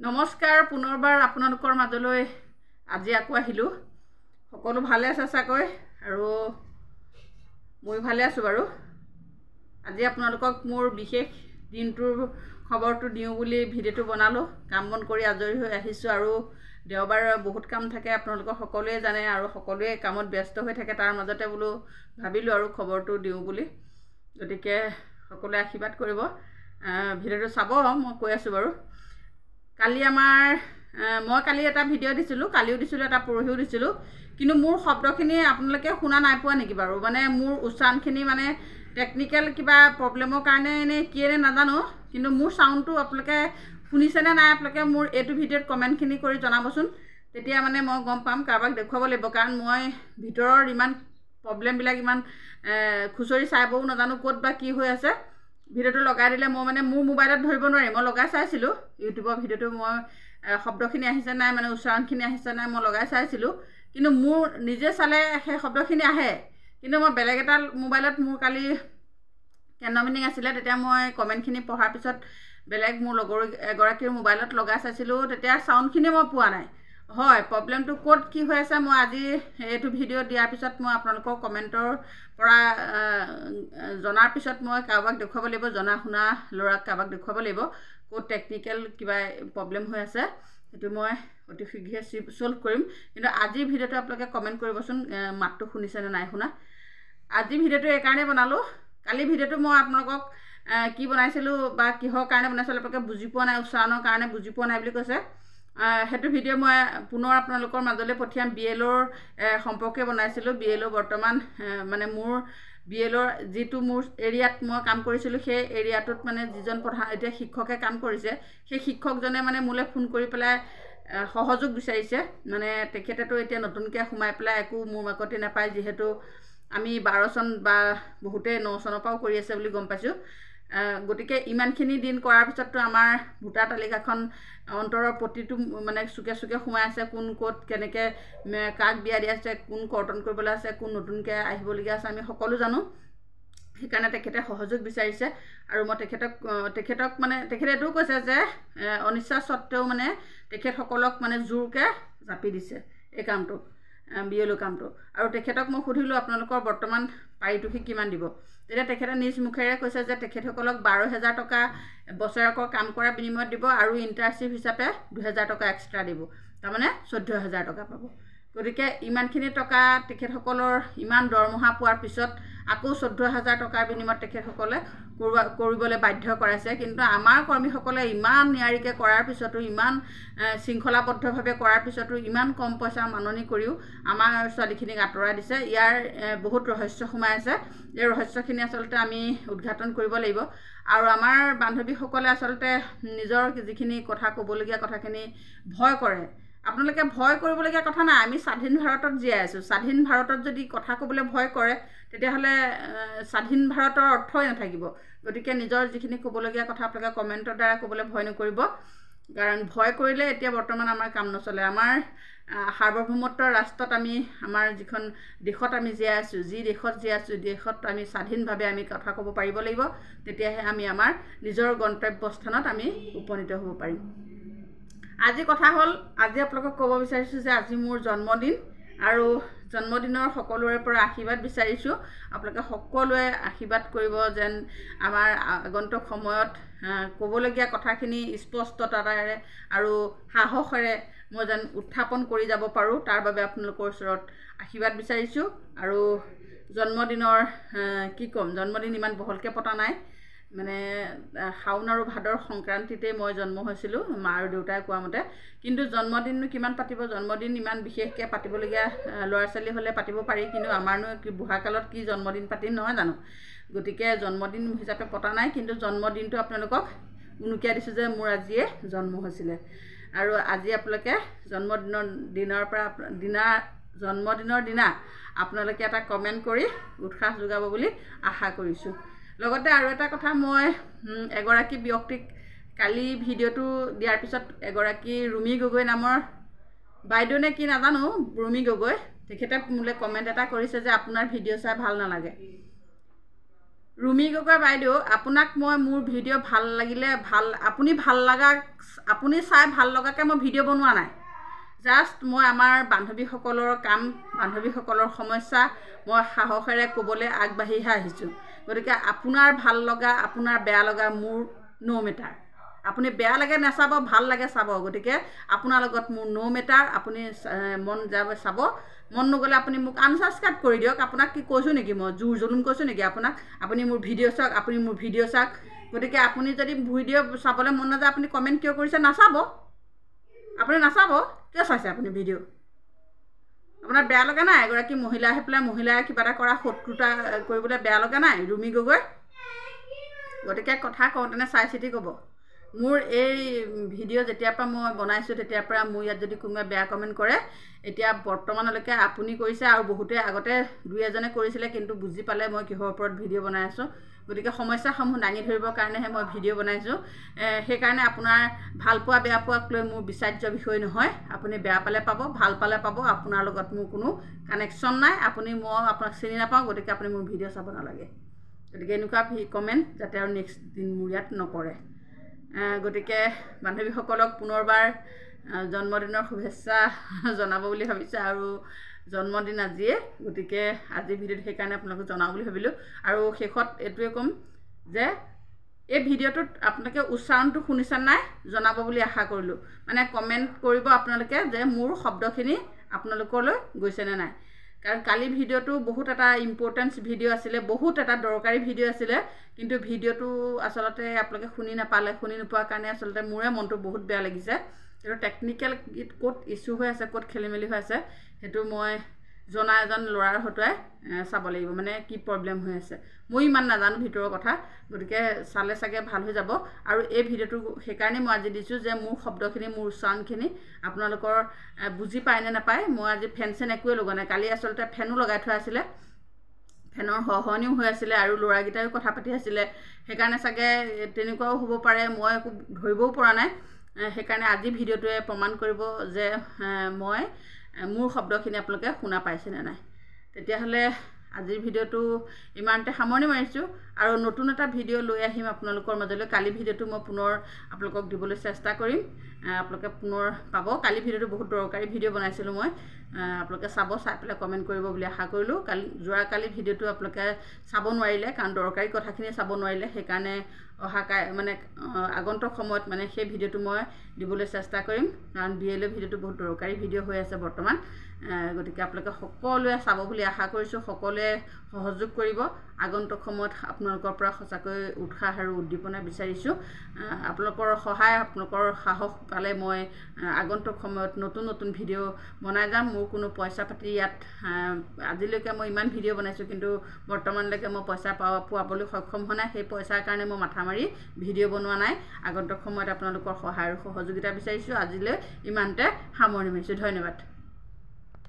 নমস্কাৰ পুনৰবাৰ আপোনালোকৰ মাজলৈ আজি আকৌ আহিলোঁ। সকলো ভালে আছে চাকৈ আৰু মই ভালে আছোঁ বাৰু। আজি আপোনালোকক মোৰ বিশেষ দিনটোৰ খবৰটো দিওঁ বুলি ভিডিঅ'টো বনালোঁ। কাম বন কৰি আজৰি হৈ আহিছোঁ আৰু দেওবাৰ বহুত কাম থাকে, আপোনালোকক সকলোৱে জানে আৰু সকলোৱে কামত ব্যস্ত হৈ থাকে। তাৰ মাজতে বোলো ভাবিলোঁ আৰু খবৰটো দিওঁ বুলি, গতিকে সকলোৱে আশীৰ্বাদ কৰিব। ভিডিঅ'টো চাব, মই কৈ আছোঁ বাৰু। মই কালি এটা ভিডিঅ' দিছিলোঁ, কালিও দিছিলোঁ, এটা পৰহিও দিছিলোঁ, কিন্তু মোৰ শব্দখিনি আপোনালোকে শুনা নাই পোৱা নেকি বাৰু? মানে মোৰ উচ্চাৰণখিনি মানে টেকনিকেল কিবা প্ৰব্লেমৰ কাৰণে নে কি নে নাজানো, কিন্তু মোৰ চাউণ্ডটো আপোনালোকে শুনিছেনে নাই আপোনালোকে মোৰ এইটো ভিডিঅ'ত কমেণ্টখিনি কৰি জনাবচোন। তেতিয়া মানে মই গম পাম, কাৰোবাক দেখুৱাব লাগিব, কাৰণ মই ভিতৰৰ ইমান প্ৰব্লেমবিলাক ইমান খুচৰি চাবও নাজানো ক'ত বা কি হৈ আছে। ভিডিঅ'টো লগাই দিলে মই মানে মোৰ মোবাইলত ধৰিব নোৱাৰিম। মই লগাই চাইছিলোঁ ইউটিউবৰ ভিডিঅ'টো, মই শব্দখিনি আহিছে নাই, মানে উচ্চাৰণখিনি আহিছে নাই মই লগাই চাইছিলোঁ, কিন্তু মোৰ নিজে চালে সেই শব্দখিনি আহে। কিন্তু মই বেলেগ এটা মোবাইলত মোৰ কালি কেন্দ্ৰ মিটিং আছিলে, তেতিয়া মই কমেণ্টখিনি পঢ়াৰ পিছত বেলেগ মোৰ লগৰ এগৰাকীৰ মোবাইলত লগাই চাইছিলোঁ, তেতিয়া চাউণ্ডখিনি মই পোৱা নাই। হয়, প্ৰব্লেমটো ক'ত কি হৈ আছে মই আজি এইটো ভিডিঅ' দিয়াৰ পিছত মই আপোনালোকৰ কমেণ্টৰ পৰা জনাৰ পিছত মই কাৰোবাক দেখুৱাব লাগিব, জনা শুনা ল'ৰাক কাৰোবাক দেখুৱাব লাগিব ক'ত টেকনিকেল কিবা প্ৰব্লেম হৈ আছে। সেইটো মই অতি শীঘ্ৰে ছল্ভ কৰিম। কিন্তু আজিৰ ভিডিঅ'টো আপোনালোকে কমেণ্ট কৰিবচোন, মাতটো শুনিছেনে নাই শুনা। আজি ভিডিঅ'টো এইকাৰণেই বনালোঁ, কালি ভিডিঅ'টো মই আপোনালোকক কি বনাইছিলোঁ বা কিহৰ কাৰণে বনাইছিলোঁ আপোনালোকে বুজি পোৱা নাই, উচ্চাৰণৰ কাৰণে বুজি পোৱা নাই বুলি কৈছে। সেইটো ভিডিঅ' মই পুনৰ আপোনালোকৰ মাজলৈ পঠিয়াম। BLOৰ সম্পৰ্কে বনাইছিলোঁ। BLO বৰ্তমান মানে মোৰ BLOৰ যিটো মোৰ এৰিয়াত মই কাম কৰিছিলোঁ, সেই এৰিয়াটোত মানে যিজন প্ৰধান এতিয়া শিক্ষকে কাম কৰিছে, সেই শিক্ষকজনে মানে মোলৈ ফোন কৰি পেলাই সহযোগ বিচাৰিছে। মানে তেখেতেতো এতিয়া নতুনকৈ সোমাই পেলাই একো মোৰ মাকতি নাপায়, যিহেতু আমি 12 চন বা বহুতেই 9 চনৰ পৰাও কৰি আছে বুলি গম পাইছোঁ। গতিকে ইমানখিনি দিন কৰাৰ পিছততো আমাৰ ভোটাৰ তালিকাখন অন্তৰৰ প্ৰতিটো মানে চুকে চুকে সোমাই আছে, কোন ক'ত কেনেকৈ কাক বিয়া দিয়া আছে, কোন কৰ্তন কৰিবলৈ আছে, কোন নতুনকৈ আহিবলগীয়া আছে, আমি সকলো জানো। সেইকাৰণে তেখেতে সহযোগ বিচাৰিছে আৰু মই তেখেতক মানে তেখেতে এইটোও কৈছে যে অনিচ্ছা স্বত্বেও মানে তেখেতসকলক মানে জোৰকৈ জাপি দিছে এই কামটো, BLO কামটো। আৰু তেখেতক মই সুধিলোঁ আপোনালোকৰ বৰ্তমান পাৰিতোষিক কিমান দিব? তেতিয়া তেখেতে নিজ মুখেৰে কৈছে যে তেখেতসকলক 12,000 টকা বছৰেকৰ কাম কৰাৰ বিনিময়ত দিব আৰু ইণ্টাৰ্ণশ্বিপ হিচাপে 2,000 টকা এক্সট্ৰা দিব, তাৰমানে 14,000 টকা পাব। গতিকে ইমানখিনি টকা তেখেতসকলৰ ইমান দৰমহা পোৱাৰ পিছত আকৌ 14,000 টকাৰ বিনিময়ত তেখেতসকলে কৰিবলৈ বাধ্য কৰাইছে। কিন্তু আমাৰ কৰ্মীসকলে ইমান নিয়াৰিকৈ কৰাৰ পিছতো, ইমান শৃংখলাবদ্ধভাৱে কৰাৰ পিছতো, ইমান কম পইচা মাননি কৰিও আমাৰ ছোৱালীখিনিক আঁতৰাই দিছে। ইয়াৰ বহুত ৰহস্য সোমাই আছে। এই ৰহস্যখিনি আচলতে আমি উদঘাটন কৰিব লাগিব। আৰু আমাৰ বান্ধৱীসকলে আচলতে নিজৰ যিখিনি কথা ক'বলগীয়া কথাখিনি ভয় কৰে। আপোনালোকে ভয় কৰিবলগীয়া কথা নাই, আমি স্বাধীন ভাৰতত জীয়াই আছোঁ। স্বাধীন ভাৰতত যদি কথা ক'বলৈ ভয় কৰে, তেতিয়াহ'লে স্বাধীন ভাৰতৰ অৰ্থই নাথাকিব। গতিকে নিজৰ যিখিনি ক'বলগীয়া কথা আপোনালোকে কমেণ্টৰ দ্বাৰা ক'বলৈ ভয় নকৰিব, কাৰণ ভয় কৰিলে এতিয়া বৰ্তমান আমাৰ কাম নচলে। আমাৰ সাৰ্বভৌমত্বৰ ৰাষ্ট্ৰত আমি আমাৰ যিখন দেশত আমি জীয়াই আছোঁ, যি দেশত জীয়াই আছোঁ, দেশত আমি স্বাধীনভাৱে আমি কথা ক'ব পাৰিব লাগিব, তেতিয়াহে আমি আমাৰ নিজৰ গন্তব্যস্থানত আমি উপনীত হ'ব পাৰিম। আজি কথা হ'ল, আজি আপোনালোকক ক'ব বিচাৰিছোঁ যে আজি মোৰ জন্মদিন আৰু জন্মদিনৰ সকলোৰে পৰা আশীৰ্বাদ বিচাৰিছোঁ। আপোনালোকে সকলোৱে আশীৰ্বাদ কৰিব যেন আমাৰ আগন্তুক সময়ত ক'বলগীয়া কথাখিনি স্পষ্টতাৰে আৰু সাহসেৰে মই যেন উত্থাপন কৰি যাব পাৰোঁ, তাৰ বাবে আপোনালোকৰ ওচৰত আশীৰ্বাদ বিচাৰিছোঁ। আৰু জন্মদিনৰ কি ক'ম, জন্মদিন ইমান বহলকৈ পতা নাই, মানে শাওণ আৰু ভাদৰ সংক্ৰান্তিতেই মই জন্ম হৈছিলোঁ, মা আৰু দেউতাই কোৱা মতে। কিন্তু জন্মদিননো কিমান পাতিব, জন্মদিন ইমান বিশেষকৈ পাতিবলগীয়া ল'ৰা ছোৱালী হ'লে পাতিব পাৰি, কিন্তু আমাৰনো বুঢ়া কালত কি জন্মদিন পাতিম, নহয় জানো? গতিকে জন্মদিন হিচাপে পতা নাই, কিন্তু জন্মদিনটো আপোনালোকক উনুকিয়াই দিছোঁ যে মোৰ আজিয়ে জন্ম হৈছিলে। আৰু আজি আপোনালোকে জন্মদিনৰ দিনা আপোনালোকে এটা কমেণ্ট কৰি উৎসাহ যোগাব বুলি আশা কৰিছোঁ। লগতে আৰু এটা কথা, মই এগৰাকী ব্যক্তিক কালি ভিডিঅ'টো দিয়াৰ পিছত এগৰাকী ৰুমি গগৈ নামৰ বাইদেউ নে কি নাজানো, ৰুমি গগৈ, তেখেতে মোলৈ কমেণ্ট এটা কৰিছে যে আপোনাৰ ভিডিঅ' চাই ভাল নালাগে। ৰুমি গগৈ বাইদেউ, আপোনাক মই মোৰ ভিডিঅ' ভাল লাগিলে আপুনি চাই ভাল লগাকৈ মই ভিডিঅ' বনোৱা নাই। জাষ্ট মই আমাৰ বান্ধৱীসকলৰ কাম, বান্ধৱীসকলৰ সমস্যা মই সাহসেৰে ক'বলৈ আগবাঢ়িহে আহিছোঁ। গতিকে আপোনাৰ ভাল লগা, আপোনাৰ বেয়া লগা মোৰ ন' মেটাৰ। আপুনি বেয়া লাগে নাচাব, ভাল লাগে চাব। গতিকে আপোনাৰ লগত মোৰ ন' মেটাৰ। আপুনি মন যাব চাব, মন নগ'লে আপুনি মোক আনছাবস্ক্ৰাইব কৰি দিয়ক। আপোনাক কি কৈছোঁ নেকি, মই জোৰ জুলুম কৈছোঁ নেকি আপোনাক? আপুনি মোৰ ভিডিঅ' চাওক, আপুনি মোৰ ভিডিঅ' চাওক। গতিকে আপুনি যদি ভিডিঅ' চাবলৈ মন নাযায়, আপুনি কমেণ্ট কিয় কৰিছে? নাচাব, আপুনি নাচাব। কিয় চাইছে আপুনি ভিডিঅ'? আপোনাৰ বেয়া লগা নাই? এগৰাকী মহিলা আহি পেলাই মহিলাই কিবা এটা কৰা শত্ৰুতা কৰিবলৈ বেয়া লগা নাই ৰুমি গগৈ? গতিকে কথা কওঁতেনে চাই চিতি ক'ব। মোৰ এই ভিডিঅ' যেতিয়াৰ পৰা মই বনাইছোঁ তেতিয়াৰ পৰা মোৰ ইয়াত যদি কোনোবাই বেয়া কমেণ্ট কৰে, এতিয়া বৰ্তমানলৈকে আপুনি কৰিছে আৰু বহুতে আগতে দুই এজনে কৰিছিলে, কিন্তু বুজি পালে মই কিহৰ ওপৰত ভিডিঅ' বনাই আছোঁ। গতিকে সমস্যাসমূহ দাঙি ধৰিবৰ কাৰণেহে মই ভিডিঅ' বনাইছোঁ। সেইকাৰণে আপোনাৰ ভাল পোৱা বেয়া পোৱাক লৈ মোৰ বিচাৰ্য বিষয় নহয়। আপুনি বেয়া পালে পাব, ভাল পালে পাব। আপোনাৰ লগত মোৰ কোনো কানেকশ্যন নাই। মই আপোনাক চিনি নাপাওঁ, গতিকে আপুনি মোৰ ভিডিঅ' চাব নালাগে। গতিকে এনেকুৱা কমেণ্ট যাতে আৰু নেক্সট দিন মোৰ ইয়াত নকৰে। গতিকে বান্ধৱীসকলক পুনৰবাৰ জন্মদিনৰ শুভেচ্ছা জনাব বুলি ভাবিছোঁ। আৰু জন্মদিন আজিয়ে, গতিকে আজিৰ ভিডিঅ'ত সেইকাৰণে আপোনালোকক জনাওঁ বুলি ভাবিলোঁ। আৰু শেষত এইটোৱে ক'ম যে এই ভিডিঅ'টোত আপোনালোকে উচ্চাৰণটো শুনিছে নাই জনাব বুলি আশা কৰিলোঁ। মানে কমেণ্ট কৰিব আপোনালোকে যে মোৰ শব্দখিনি আপোনালোকলৈ গৈছেনে নাই। কাৰণ কালি ভিডিঅ'টো বহুত এটা ইম্পৰ্টেঞ্চ ভিডিঅ' আছিলে, বহুত এটা দৰকাৰী ভিডিঅ' আছিলে, কিন্তু ভিডিঅ'টো আচলতে আপোনালোকে শুনি নাপালে। শুনি নোপোৱাৰ কাৰণে আচলতে মোৰে মনটো বহুত বেয়া লাগিছে। কিন্তু টেকনিকেল ক'ত ইছ্যু হৈ আছে, ক'ত খেলিমেলি হৈ আছে, সেইটো মই জনা এজন ল'ৰাৰ হতুৱাই চাব লাগিব, মানে কি প্ৰব্লেম হৈ আছে। মই ইমান নাজানো ভিতৰৰ কথা, গতিকে চালে চাগে ভাল হৈ যাব। আৰু এই ভিডিঅ'টো সেইকাৰণে মই আজি দিছোঁ যে মোৰ শব্দখিনি, মোৰ উচ্চাৰণখিনি আপোনালোকৰ বুজি পায় নে নাপায়। মই আজি ফেন চেন একোৱে লগোৱা নাই। কালি আচলতে ফেনো লগাই থোৱা আছিলে, ফেনৰ হহনিও হৈ আছিলে আৰু ল'ৰাকেইটাইও কথা পাতি আছিলে। সেইকাৰণে চাগে তেনেকুৱাও হ'ব পাৰে, মই একো ধৰিবও পৰা নাই। সেইকাৰণে আজি ভিডিঅ'টোৱে প্ৰমাণ কৰিব যে মোৰ শব্দখিনি আপোনালোকে শুনা পাইছেনে নাই। তেতিয়াহ'লে আজিৰ ভিডিঅ'টো ইমানতে সামৰণি মাৰিছোঁ আৰু নতুন এটা ভিডিঅ' লৈ আহিম আপোনালোকৰ মাজলৈ। কালি ভিডিঅ'টো মই পুনৰ আপোনালোকক দিবলৈ চেষ্টা কৰিম, আপোনালোকে পুনৰ পাব। কালি ভিডিঅ'টো বহুত দৰকাৰী ভিডিঅ' বনাইছিলোঁ মই, আপোনালোকে চাব, চাই পেলাই কমেণ্ট কৰিব বুলি আশা কৰিলোঁ। যোৱাকালি ভিডিঅ'টো আপোনালোকে চাব নোৱাৰিলে, কাৰণ দৰকাৰী কথাখিনি চাব নোৱাৰিলে। সেইকাৰণে আগন্তুক সময়ত সেই ভিডিঅ'টো মই দিবলৈ চেষ্টা কৰিম, কাৰণ BLO ভিডিঅ'টো বহুত দৰকাৰী ভিডিঅ' হৈ আছে বৰ্তমান। গতিকে আপোনালোকে সকলোৱে চাব বুলি আশা কৰিছোঁ, সকলোৱে সহযোগ কৰিব। আগন্তুক সময়ত আপোনালোকৰ পৰা সঁচাকৈ উৎসাহ আৰু উদ্দীপনা বিচাৰিছোঁ। আপোনালোকৰ সহায়, আপোনালোকৰ সাহস পালে মই আগন্তুক সময়ত নতুন নতুন ভিডিঅ' বনাই যাম। মোৰ কোনো পইচা পাতি ইয়াত আজিলৈকে মই ইমান ভিডিঅ' বনাইছোঁ, কিন্তু বৰ্তমানলৈকে মই পইচা পোৱাবলৈ সক্ষম হোৱা নাই। সেই পইচাৰ কাৰণে মই মাথা মাৰি ভিডিঅ' বনোৱা নাই। আগন্তুক সময়ত আপোনালোকৰ সহায় আৰু সহযোগিতা বিচাৰিছোঁ। আজিলৈ ইমানতে সামৰণি মাৰিছোঁ। ধন্যবাদ।